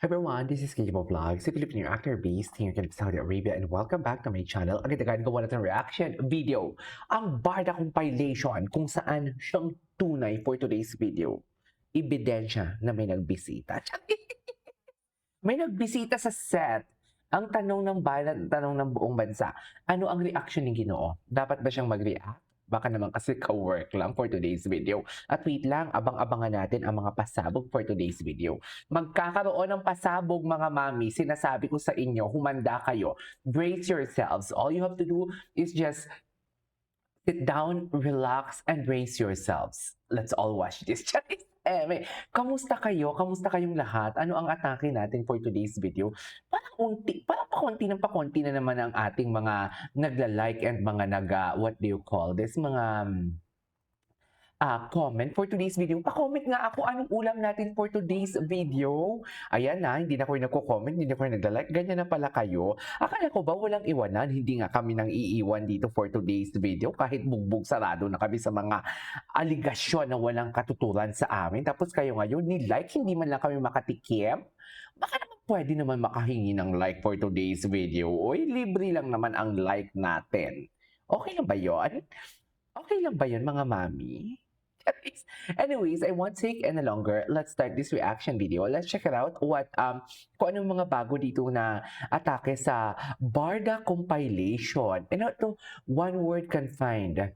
Hi everyone, this is Kikibo Vlog, si Filipino actor based here in Saudi Arabia and welcome back to my channel. Ang itagaan gawa natin reaction video, ang Barda compilation kung saan siyang tunay for today's video. Ebidensya na may nagbisita. May nagbisita sa set. Ang tanong ng bayan, tanong ng buong bansa, ano ang reaction ni Ginoo? Dapat ba siyang mag-react? Baka naman kasi ka-work lang for today's video. At wait lang, abang-abangan natin ang mga pasabog for today's video. Magkakaroon ng pasabog mga mami, sinasabi ko sa inyo, humanda kayo. Brace yourselves. All you have to do is just sit down, relax, and brace yourselves. Let's all watch this. Kamusta kayo? Kamusta kayong lahat? Ano ang atake natin for today's video? Parang pakonti na naman ang ating mga nagla-like and mga what do you call this? Mga comment for today's video. Pa-comment nga ako anong ulam natin for today's video. Ayan na, hindi na ako nagko-comment, hindi na ako nagla-like. Ganyan na pala kayo. Akala ko ba walang iwanan? Hindi nga kami nang iiwan dito for today's video kahit bugbog sarado na kami sa mga aligasyon na walang katuturan sa amin. Tapos kayo ngayon, ni-like, hindi man lang kami makatikim. Baka naman pwede naman makahingi ng like for today's video. Oy, libre lang naman ang like natin. Okay lang ba yun? Okay lang ba yun mga mami? Anyways, I won't take any longer. Let's start this reaction video. Let's check it out. Kung anong mga bago dito na atake sa Barda compilation. And ito, one word can find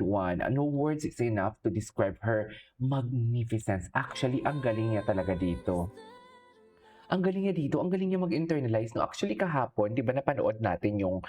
one. No words is enough to describe her magnificence. Actually, ang galing niya talaga dito. Ang galing niya dito, ang galing niya mag-internalize, no? Actually, kahapon, di ba napanood natin yung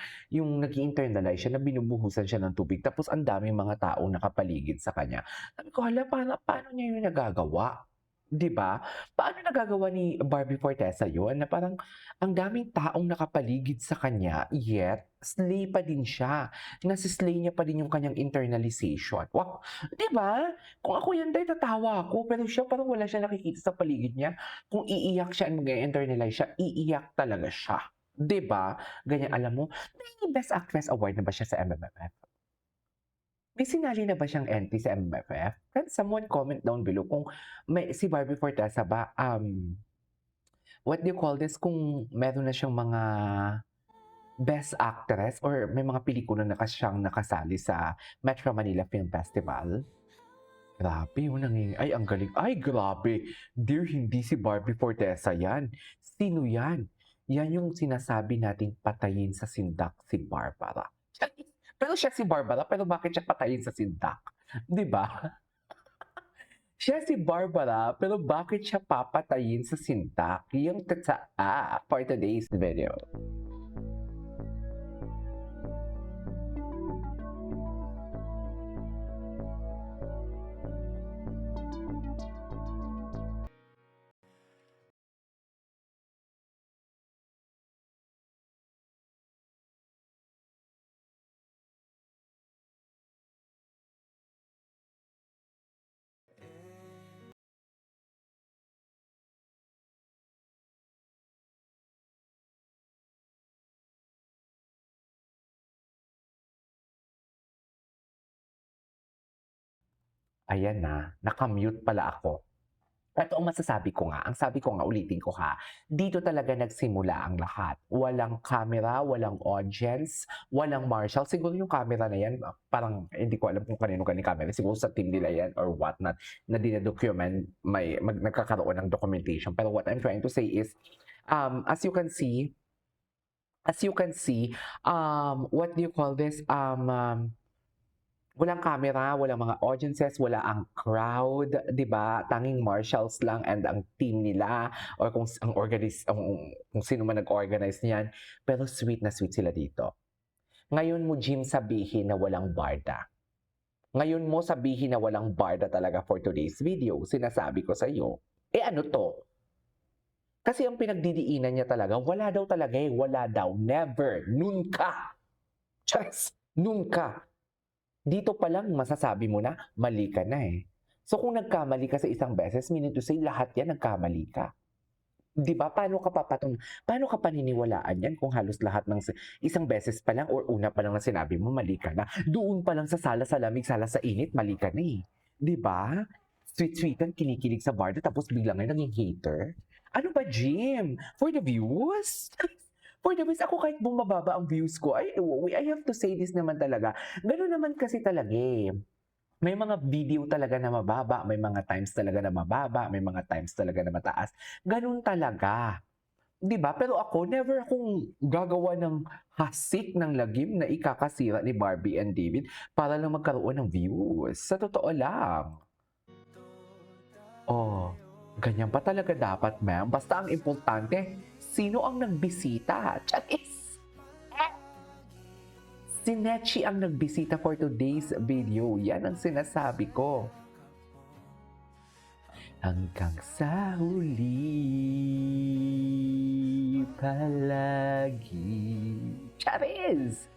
nag-internalize siya na binubuhusan siya ng tubig, tapos ang daming mga taong nakapaligid sa kanya. Sabi ko, hala, paano niya yun nagagawa? Di ba? Paano nagagawa ni Barbie Fortesa yun? Na parang ang daming taong nakapaligid sa kanya, yet slay pa din siya. Nasislay niya pa din yung kanyang internalization. Wow! Di ba? Kung ako yan, dahil tatawa ako, pero siya parang wala siya nakikita sa paligid niya. Kung iiyak siya and mag-internalize siya, iiyak talaga siya. 'Di ba? Ganyan, alam mo, may Best Actress Award na ba siya sa MMFF? May sinali na ba siyang entry sa MMFF? Can someone comment down below kung may si Barbie Fortesa ba, what do you call this, kung meron na siyang mga Best Actress or may mga pelikula na siyang nakasali sa Metro Manila Film Festival? Grabe, yun ay ang galing. Ay, grabe. Dear, hindi si Barbie Fortesa yan. Sino yan? Yan yung sinasabi nating patayin sa sindak si Barbara. Pero siya si Barbara, pero bakit siya patayin sa sindak? Di ba? Siya si Barbara, pero bakit siya papatayin sa sindak? Yung tatsa for today's video. Ayan na, nakamute pala ako. Ito ang masasabi ko nga, ang sabi ko nga, ulitin ko ha, dito talaga nagsimula ang lahat. Walang camera, walang audience, walang marshal. Siguro yung camera na yan, parang hindi ko alam kung kanino camera. Siguro sa team nila yan or what not, na dinadocument, nagkakaroon ng documentation. Pero what I'm trying to say is, as you can see, what do you call this? Walang camera, walang mga audiences, wala ang crowd, 'di ba? Tanging marshals lang and ang team nila or kung kung sino man nag-organize niyan, pero sweet na sweet sila dito. Ngayon mo, Jim, sabihin na walang barda. Ngayon mo sabihin na walang barda talaga for today's video. Sinasabi ko sa iyo. Ano to? Kasi ang pinagdidiinan niya talaga, wala daw talaga wala daw. Never. Nunca. Just, nunca. Dito pa lang masasabi mo na, mali ka na eh. So kung nagkamali ka sa isang beses, meaning to say, lahat yan nagkamali ka. 'Di ba? Paano ka paniniwalaan yan kung halos lahat ng isang beses pa lang or una pa lang na sinabi mo, mali ka na. Doon pa lang sa sala sa lamig, sala sa init, mali ka na eh. 'Di ba? sweet-sweetan, kinikilig sa barda, tapos biglang ngayon naging hater? Ano ba, Jim? For the views? For the views, ako kahit bumababa ang views ko, I have to say this naman talaga. Gano'n naman kasi talaga eh. May mga video talaga na mababa, may mga times talaga na mababa, may mga times talaga na mataas. Gano'n talaga. 'Di ba? Pero ako, never akong gagawa ng hasik ng lagim na ikakasira ni Barbie and David para lang magkaroon ng views. Sa totoo lang. Oh, ganyan pa talaga dapat, ma'am. Basta ang importante, sino ang nagbisita? Charis! Si Nechi ang nagbisita for today's video. Yan ang sinasabi ko. Hanggang sa huli palagi. Charis!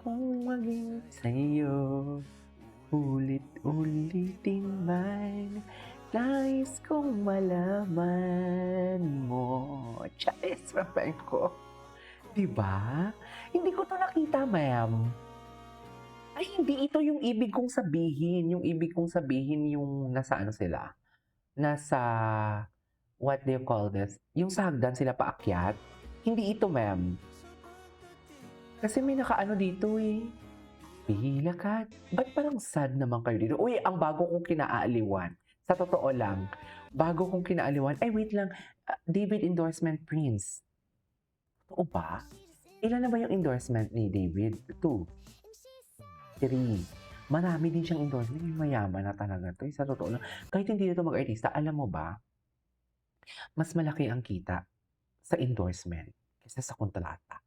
Kung maging sa'yo, ulit-ulitin man, nais kong malaman mo. Charis, rapay ko. Diba? Hindi ko to nakita, ma'am. Ay, hindi ito yung ibig kong sabihin. Yung ibig kong sabihin yung nasa ano sila? Nasa, what do you call this? Yung sa hagdan sila paakyat. Hindi ito, ma'am. Kasi may nakaano dito eh. Pila ka. Ba't parang sad naman kayo dito? Uy, ang bago kong kinaaliwan. Sa totoo lang. Bago kong kinaaliwan. Ay, wait lang. David endorsement Prince. Totoo ba? Ilan na ba yung endorsement ni David? 2. 3. Marami din siyang endorsement. May mayaman na talaga to. Sa totoo lang. Kahit hindi ito mag-artista, alam mo ba? Mas malaki ang kita sa endorsement kaysa sa kontrata.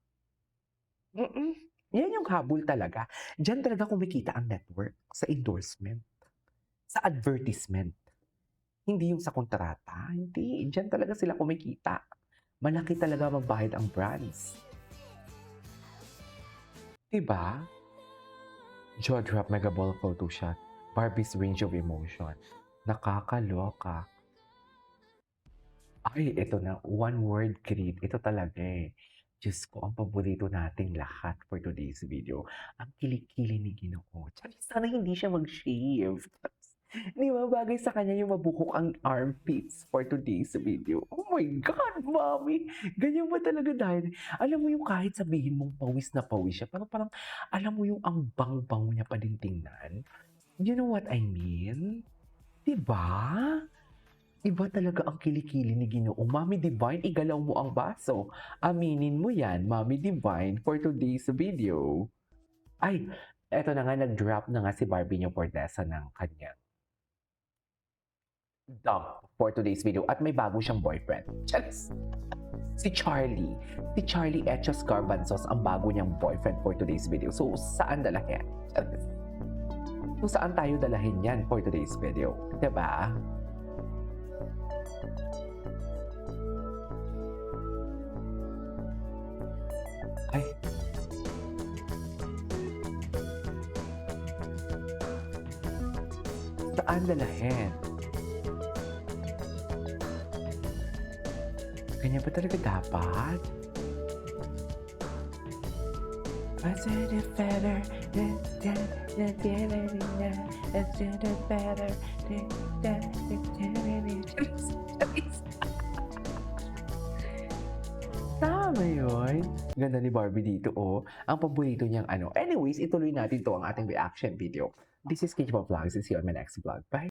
Yan yung habol talaga. Diyan talaga kumikita ang network sa endorsement. Sa advertisement. Hindi yung sa kontrata. Hindi. Diyan talaga sila kumikita. Malaki talaga magbayad ang brands. Diba? Jaw drop mega ball photo shot. Barbie's range of emotion. Nakakaloka. Ay, ito na. One word greet. Ito talaga eh. Diyos ko, ang paborito nating lahat for today's video. Ang kilikili ni Ginoo. Tsaka sana hindi siya mag-shave. Di ba, bagay sa kanya yung mabuhok ang armpits for today's video. Oh my God, Mommy! Ganyan ba talaga dahil? Alam mo yung kahit sabihin mong pawis na pawis siya, parang alam mo yung ang bang-bang niya pa din tingnan? You know what I mean? Diba? Iba talaga ang kilikili ni Ginoo. Mommy Divine, igalaw mo ang baso. Aminin mo yan, Mommy Divine, for today's video. Ay, eto na nga, nag-drop na nga si Barbie niyo Fortesa ng kanyang dump for today's video. At may bago siyang boyfriend. Charis! Si Charlie. Si Charlie Echos Garbanzos ang bago niyang boyfriend for today's video. So, saan dalahin? Charis! So, saan tayo dalahin yan for today's video? Diba? Ay. Saan dalahin? Ganyan ba talaga dapat? Let's do it better. Let's do it better. Tama yun. Ganda ni Barbie dito, oh. Ang paborito niyang ano. Anyways, ituloy natin to ang ating reaction video. This is Kate Vlogs. See you on my next vlog. Bye!